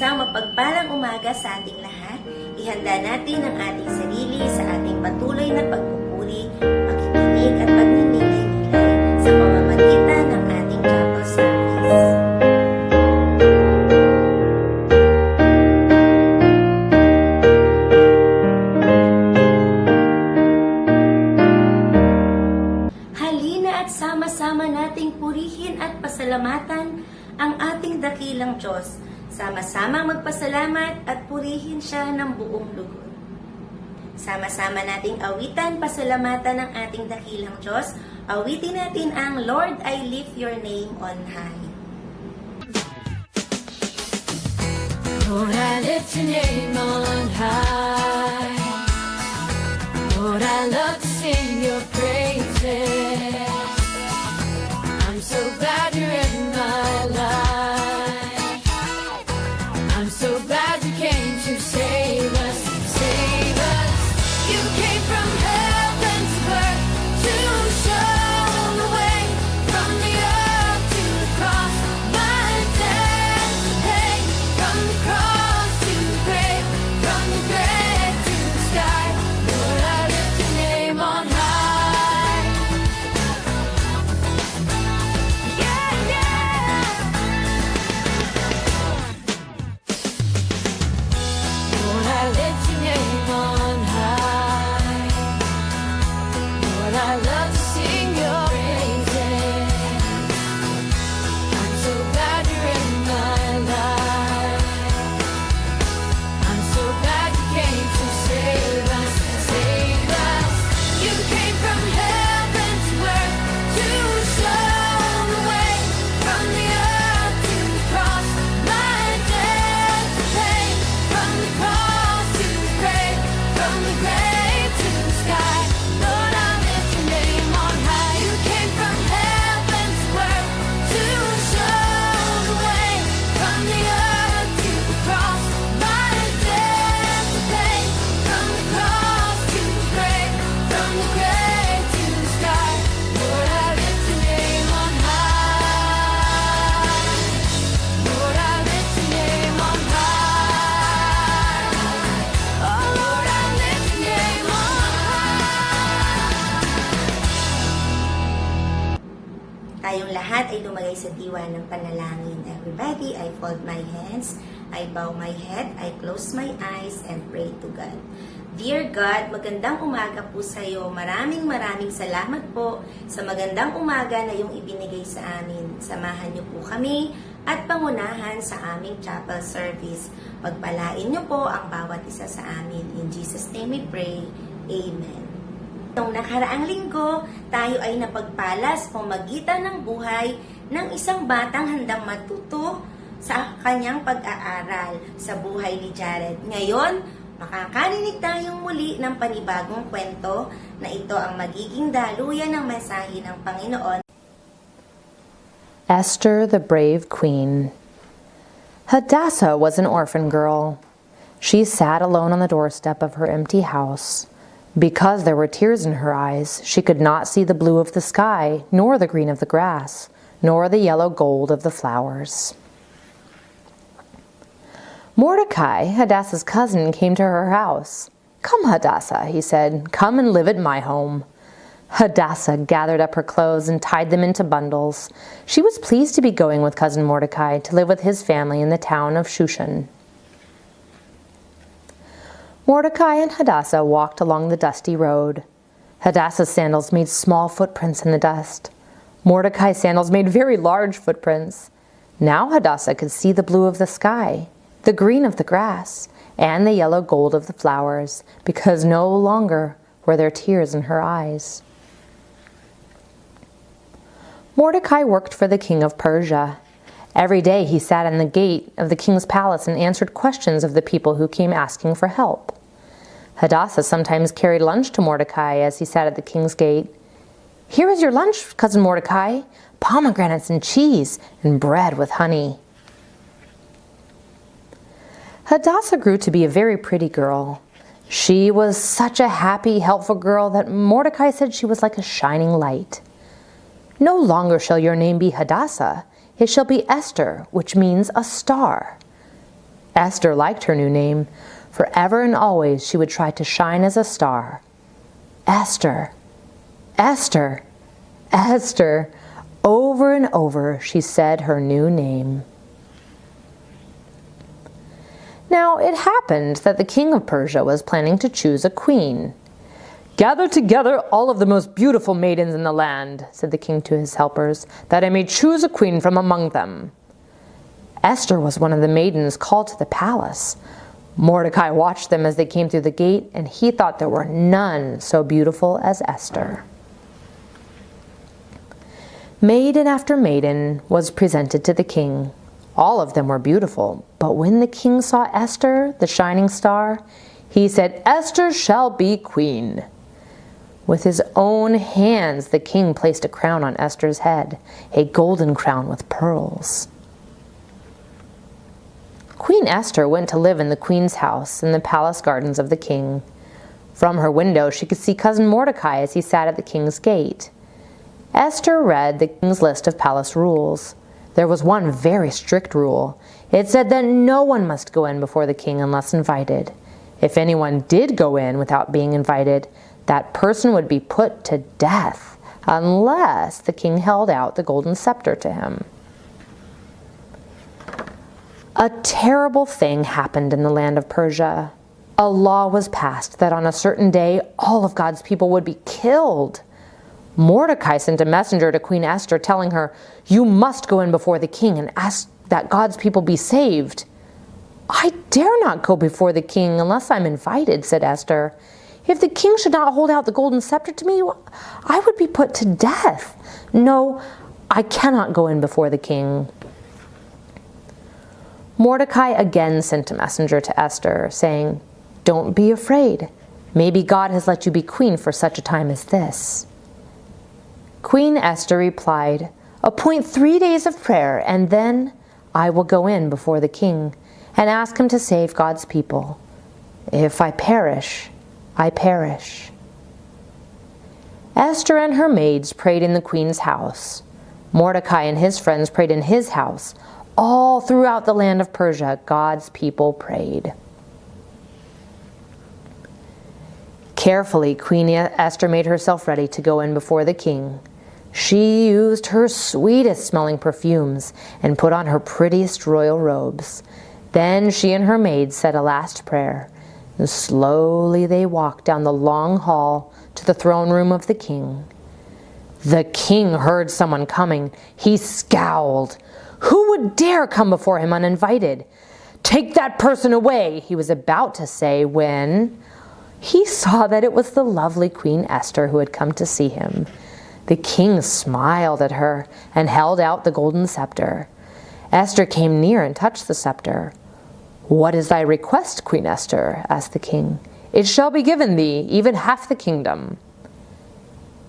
Isang mapagpalang umaga sa ating lahat. Ihanda natin ang ating sarili sa ating patuloy na pagpupuri, pakikinig at pagninilay-nilay sa pamamagitan ng ating chapel service. Halina at sama-sama nating purihin at pasalamatan ang ating dakilang Diyos. Sama-sama magpasalamat at purihin siya ng buong lugod. Sama-sama nating awitan, pasalamatan ang ating dakilang Diyos. Awitin natin ang Lord, I lift your name on high. Lord, I lift your name on high. Lord, I love to sing your praises. I'm so glad you're in my life. I'm so glad you came to save us, save us. You came from heaven's birth to show the way, from the earth to the cross, my debt to pay, from the cross to the grave, from the grave to the sky. Lord, I lift your name on high. Yeah, yeah. Lord, I lift your name on high. Lord, I love to sing your praises. I'm so glad you're in my life. I'm so glad you came to save us, save us. You came from heaven to earth to show the way, from the earth to the cross, my debt to pay, from the cross to the grave, from the grave to the sky. Lord, I lift your name on high. You came from heaven to earth to show the way, from the earth to the cross, my debt to pay, from the cross to the grave, from the grave to the sky. Lord, I lift your name on high. Lord, I lift your name on high. Oh, Lord, I lift your name on high. Tayong lahat ay lumagay sa diwa ng panalangin. Everybody, I fold my hands, I bow my head, I close my eyes, and pray to God. Dear God, magandang umaga po sa iyo. Maraming salamat po sa magandang umaga na iyong ibinigay sa amin. Samahan niyo po kami at pangunahan sa aming chapel service. Pagpalain niyo po ang bawat isa sa amin. In Jesus' name we pray. Amen. Noong nakaraang linggo, tayo ay napagpala sa pamagitan ng buhay ng isang batang handang matuto sa kanyang pag-aaral sa buhay ni Jared. Ngayon, makakarinig tayong muli ng panibagong kwento na ito ang magiging daluyan ng mensahe ng Panginoon. Esther, the brave queen. Hadassah was an orphan girl. She sat alone on the doorstep of her empty house. Because there were tears in her eyes, she could not see the blue of the sky, nor the green of the grass, nor the yellow gold of the flowers. Mordecai, Hadassah's cousin, came to her house. "Come, Hadassah," he said, "come and live at my home." Hadassah gathered up her clothes and tied them into bundles. She was pleased to be going with cousin Mordecai to live with his family in the town of Shushan. Mordecai and Hadassah walked along the dusty road. Hadassah's sandals made small footprints in the dust. Mordecai's sandals made very large footprints. Now Hadassah could see the blue of the sky, the green of the grass, and the yellow gold of the flowers, because no longer were there tears in her eyes. Mordecai worked for the king of Persia. Every day he sat in the gate of the king's palace and answered questions of the people who came asking for help. Hadassah sometimes carried lunch to Mordecai as he sat at the king's gate. "Here is your lunch, cousin Mordecai, pomegranates and cheese and bread with honey." Hadassah grew to be a very pretty girl. She was such a happy, helpful girl that Mordecai said she was like a shining light. "No longer shall your name be Hadassah. It shall be Esther, which means a star." Esther liked her new name. Forever and always she would try to shine as a star. Esther, Esther, Esther. Over and over she said her new name. Now it happened that the king of Persia was planning to choose a queen. "Gather together all of the most beautiful maidens in the land," said the king to his helpers, "that I may choose a queen from among them." Esther was one of the maidens called to the palace. Mordecai watched them as they came through the gate, and he thought there were none so beautiful as Esther. Maiden after maiden was presented to the king. All of them were beautiful, but when the king saw Esther, the shining star, he said, "Esther shall be queen." With his own hands, the king placed a crown on Esther's head, a golden crown with pearls. Queen Esther went to live in the queen's house in the palace gardens of the king. From her window, she could see cousin Mordecai as he sat at the king's gate. Esther read the king's list of palace rules. There was one very strict rule. It said that no one must go in before the king unless invited. If anyone did go in without being invited, that person would be put to death unless the king held out the golden scepter to him. A terrible thing happened in the land of Persia. A law was passed that on a certain day all of God's people would be killed. Mordecai sent a messenger to Queen Esther telling her, "You must go in before the king and ask that God's people be saved." "I dare not go before the king unless I'm invited," said Esther. "If the king should not hold out the golden scepter to me, I would be put to death. No, I cannot go in before the king." Mordecai again sent a messenger to Esther, saying, "Don't be afraid. Maybe God has let you be queen for such a time as this." Queen Esther replied, "Appoint 3 days of prayer, and then I will go in before the king and ask him to save God's people. If I perish, I perish." Esther and her maids prayed in the queen's house. Mordecai and his friends prayed in his house. All throughout the land of Persia, God's people prayed. Carefully, Queen Esther made herself ready to go in before the king. She used her sweetest smelling perfumes and put on her prettiest royal robes. Then she and her maids said a last prayer, and slowly they walked down the long hall to the throne room of the king. The king heard someone coming. He scowled. Who would dare come before him uninvited? "Take that person away," he was about to say when he saw that it was the lovely Queen Esther who had come to see him. The king smiled at her and held out the golden scepter. Esther came near and touched the scepter. "What is thy request, Queen Esther?" asked the king. "It shall be given thee, even half the kingdom."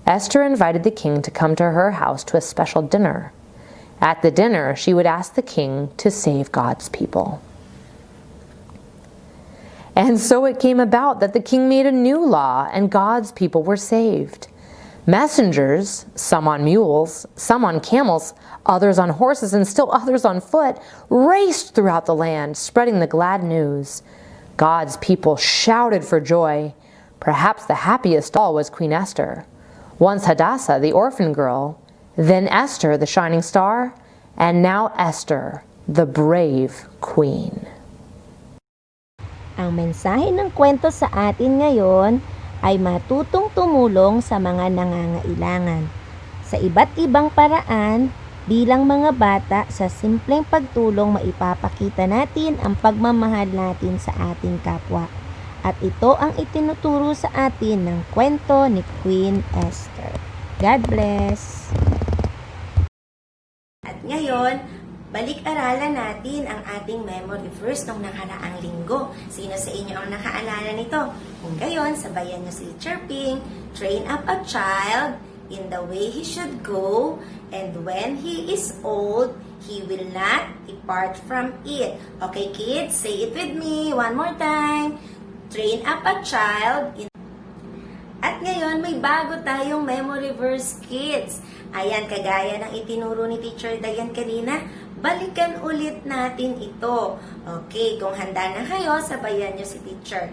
Esther invited the king to come to her house to a special dinner. At the dinner, she would ask the king to save God's people. And so it came about that the king made a new law, and God's people were saved. Messengers, some on mules, some on camels, others on horses, and still others on foot, raced throughout the land, spreading the glad news. God's people shouted for joy. Perhaps the happiest of all was Queen Esther. Once Hadassah, the orphan girl, then Esther, the shining star, and now Esther, the brave queen. Ang mensahe ng kwento sa atin ngayon ay matutong tumulong sa mga nangangailangan sa iba't ibang paraan. Bilang mga bata, sa simpleng pagtulong maipapakita natin ang pagmamahal natin sa ating kapwa. At ito ang itinuturo sa atin ng kwento ni Queen Esther. God bless! At ngayon, balik-aralan natin ang ating memory verse ng nakaraang linggo. Sino sa inyo ang nakaalala nito? Kung gayon, sabayan nyo si chirping, "Train up a child in the way he should go, and when he is old, he will not depart from it." Okay, kids, say it with me one more time. Train up a child in... At ngayon, may bago tayong memory verse, kids. Ayan, kagaya ng itinuro ni Teacher Dayan kanina, balikan ulit natin ito. Okay, kung handa na kayo, sabayan nyo si teacher.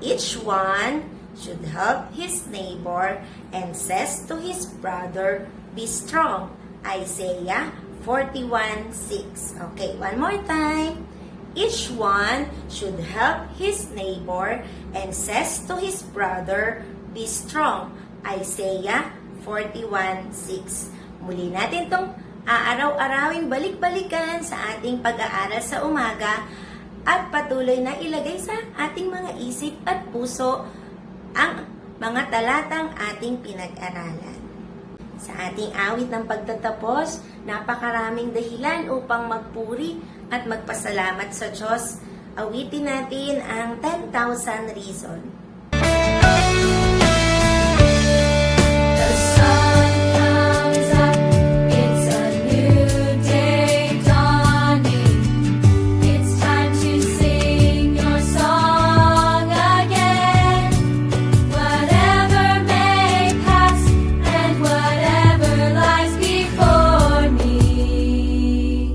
Each one should help his neighbor and says to his brother, be strong. Isaiah 41:6. Okay, one more time. Each one should help his neighbor and says to his brother, be strong. Isaiah 41:6. Muli natin itong aaraw-arawing balik-balikan sa ating pag-aaral sa umaga at patuloy na ilagay sa ating mga isip at puso ang mga talatang ating pinag-aralan. Sa ating awit ng pagtatapos, napakaraming dahilan upang magpuri at magpasalamat sa Diyos. Awitin natin ang 10,000 Reason. The sun comes up, it's a new day dawning. It's time to sing your song again. Whatever may pass and whatever lies before me,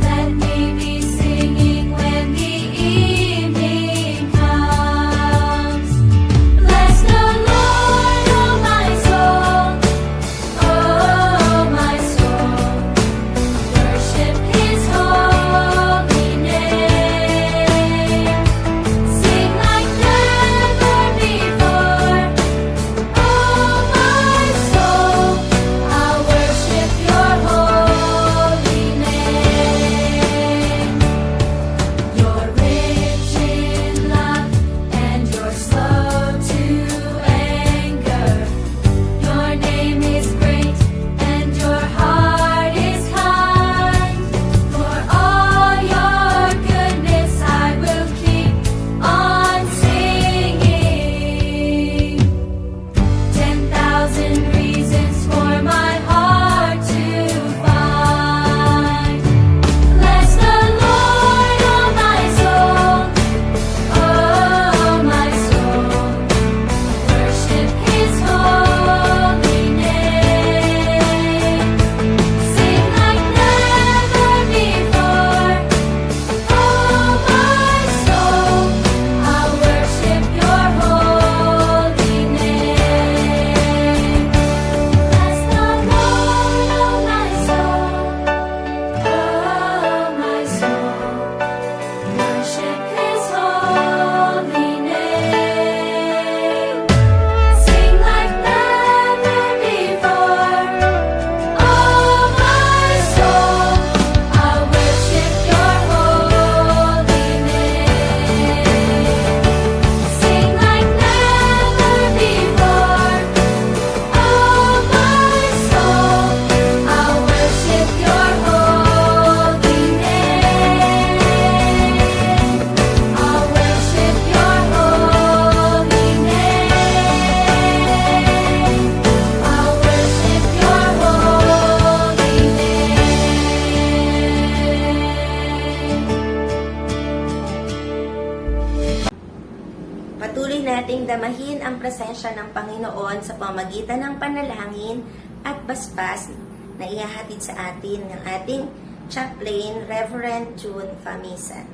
let me be singing when the evening comes. Bless the Lord, oh my soul, worship His holy name. Sing like never before, oh my soul, I'll worship Your holy name. You're rich in love and you're slow to anger. Your name is great and your heart is kind. For all your goodness I will keep on singing. 10,000 reasons for my heart to find. Bless the Lord, oh my soul, worship His holy name. Sing like never before, oh my soul, I'll worship Your holy name. Bless the Lord, oh my soul, worship His holy name. Sing like never before, oh my soul, I'll worship Your holy name. Sing like never before, oh my soul, I'll worship Your holy name. I'll worship Your holy name. I'll worship Your holy name. Patuloy nating damahin ang presensya ng Panginoon sa pamagitan ng panalangin at basbas na ihahatid sa atin ng ating chaplain, Reverend June Famisan.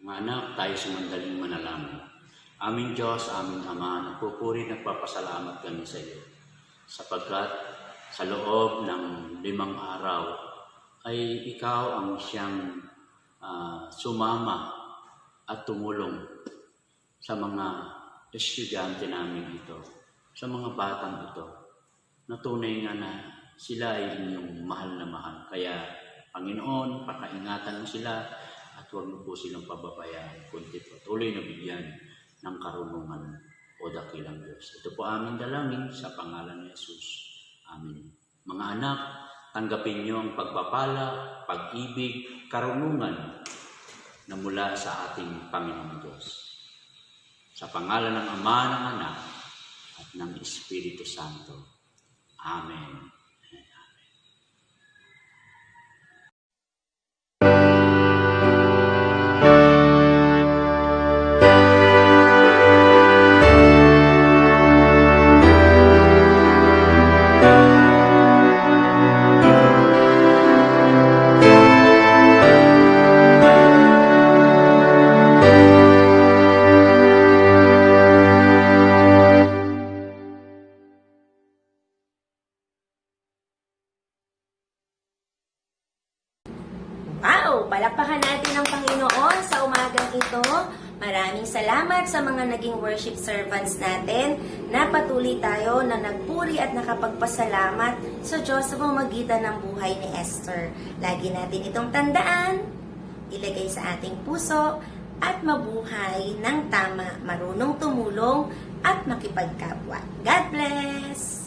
Mga anak, tayo sumandaling manalangin. Aming Diyos, aming Ama, nagpupuri, nagpapasalamat kami sa iyo. Sapagkat sa loob ng 5 araw ay ikaw ang siyang sumama at tumulong sa mga estudyante namin ito, sa mga batang ito, na tunay nga na sila ay inyong mahal na mahal. Kaya, Panginoon, pakaingatan mo sila at huwag mo po silang pababayaan, kundi patuloy na bigyan ng karunungan o dakilang Diyos. Ito po aming dalangin sa pangalan ni Jesus. Amen. Mga anak, tanggapin niyo ang pagpapala, pag-ibig, karunungan na mula sa ating Panginoong Diyos. Sa pangalan ng Ama, ng Anak, at ng Espiritu Santo. Amen. Maraming salamat sa mga naging worship servants natin na patuloy tayo na nagpuri at nakapagpasalamat sa Diyos sa pamamagitan ng buhay ni Esther. Lagi natin itong tandaan, ilagay sa ating puso, at mabuhay ng tama, marunong tumulong at makipagkapwa. God bless!